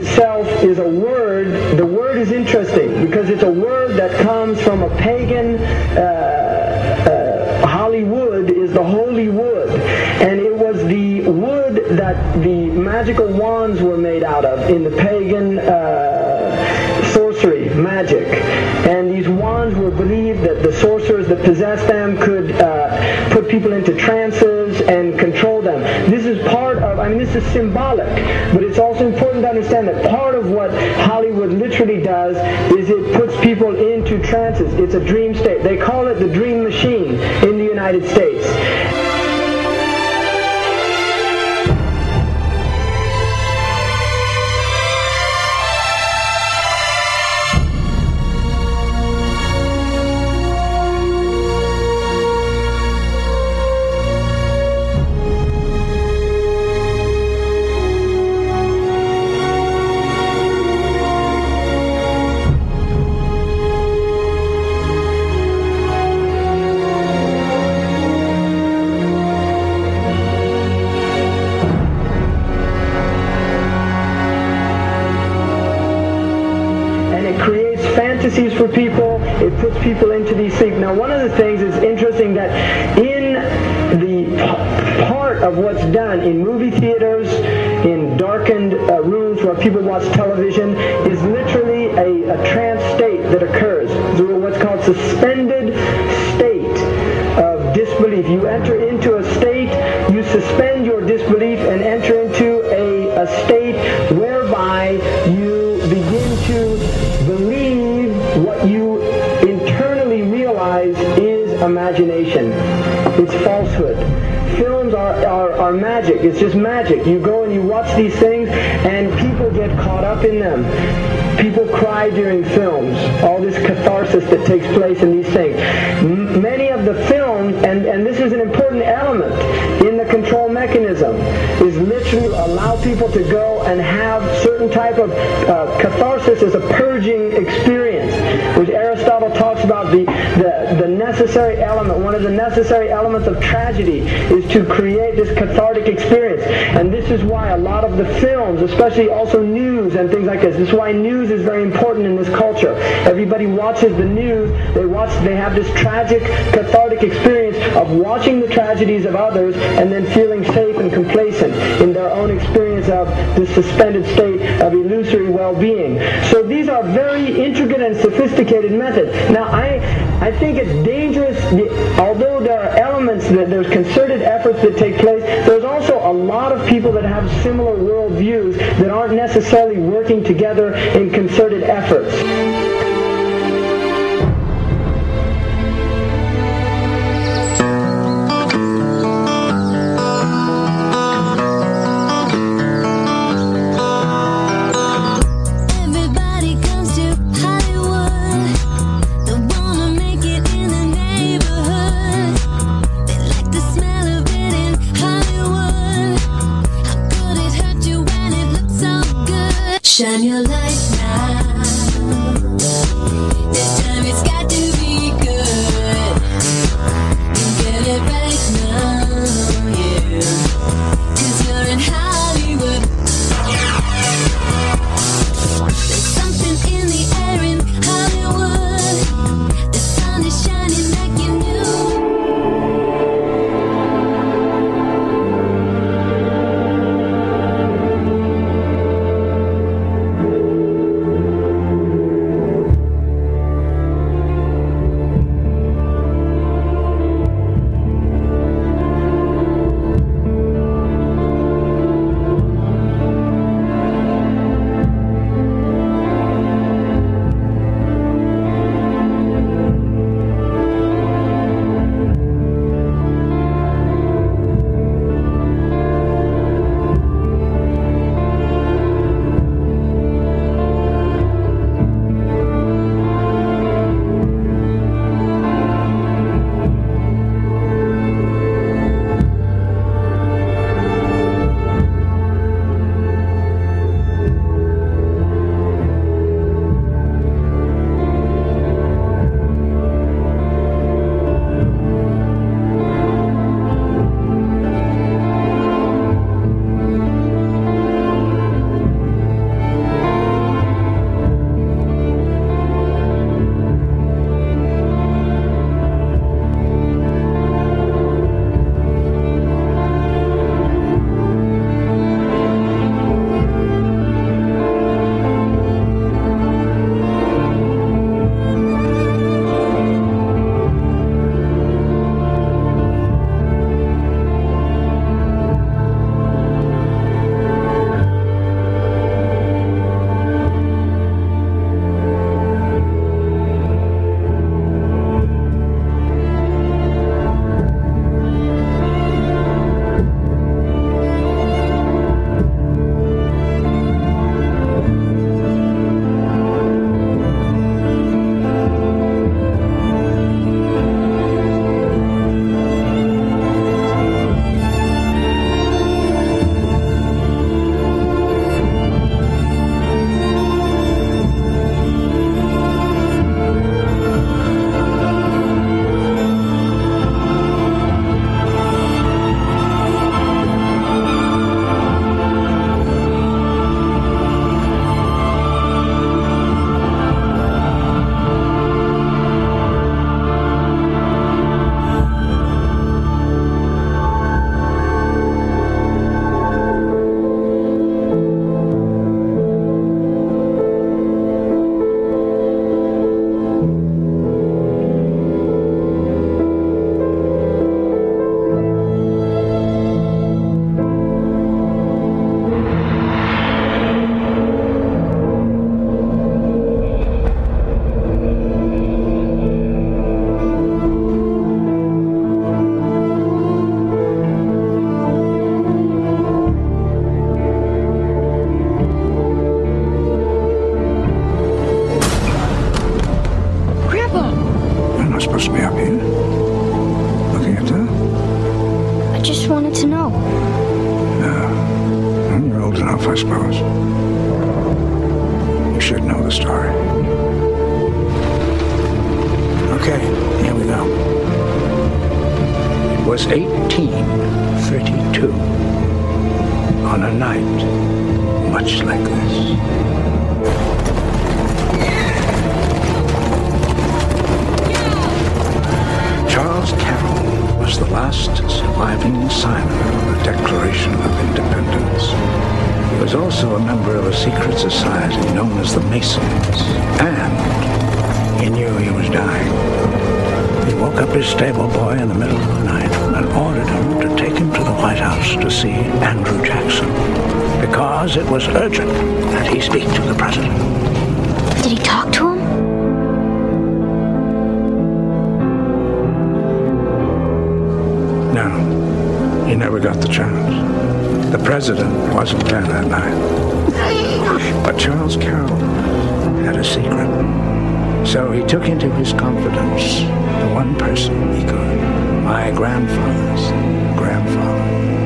itself is a word. The word is interesting because it's a word that comes from a pagan. Hollywood is the holy wood, and it was the wood that the magical wands were made out of in the pagan sorcery, magic. And these wands were believed that the sorcerers that possessed them could put people into trances and control them. This is part of, this is symbolic, but it's also important to understand that part of what Hollywood literally does is it puts people into trances. It's a dream state. They call it the dream machine in the United States. For people, it puts people into these things. Now, one of the things is interesting that in the part of what's done in movie theaters, in darkened rooms where people watch television, is literally a trance state that occurs. What's called suspended state of disbelief. You enter into a state, you suspend your disbelief and enter into a state whereby you begin to believe what you internally realize is imagination. It's falsehood. Films are magic. It's just magic. You go and you watch these things and people get caught up in them. People cry during films. All this catharsis that takes place in these things. Many of the films, and this is an important element in the control mechanism, is literally allow people to go and have certain type of catharsis as a purging experience, which Aristotle talks about the necessary element. One of the necessary elements of tragedy is to create this cathartic experience. And this is why a lot of the films, especially also news and things like this is why news is very important in this culture. Everybody watches the news. They have this tragic, cathartic experience of watching the tragedies of others and then feeling safe and complacent in their own experience of this suspended state of illusory well-being. So these are very intricate and sophisticated methods. Now, I think it's dangerous, although there are elements, there's concerted efforts that take place, there's also a lot of people that have similar worldviews that aren't necessarily working together in concerted efforts. Shine your light now. This time it's got to be good. You get it right now, yeah. 'Cause you're in Hollywood. There's something in the air in Hollywood. The sun is shining like you knew. supposed to be up here. Looking at that? I just wanted to know. Well, you're old enough, I suppose. You should know the story. Okay, here we go. It was 1832. On a night much like this. Charles Carroll was the last surviving signer of the Declaration of Independence. He was also a member of a secret society known as the Masons, and he knew he was dying. He woke up his stable boy in the middle of the night and ordered him to take him to the White House to see Andrew Jackson, because it was urgent that he speak to the president. Did he talk to him? No, he never got the chance. The president wasn't there that night. But Charles Carroll had a secret. So he took into his confidence the one person he could, my grandfather's grandfather.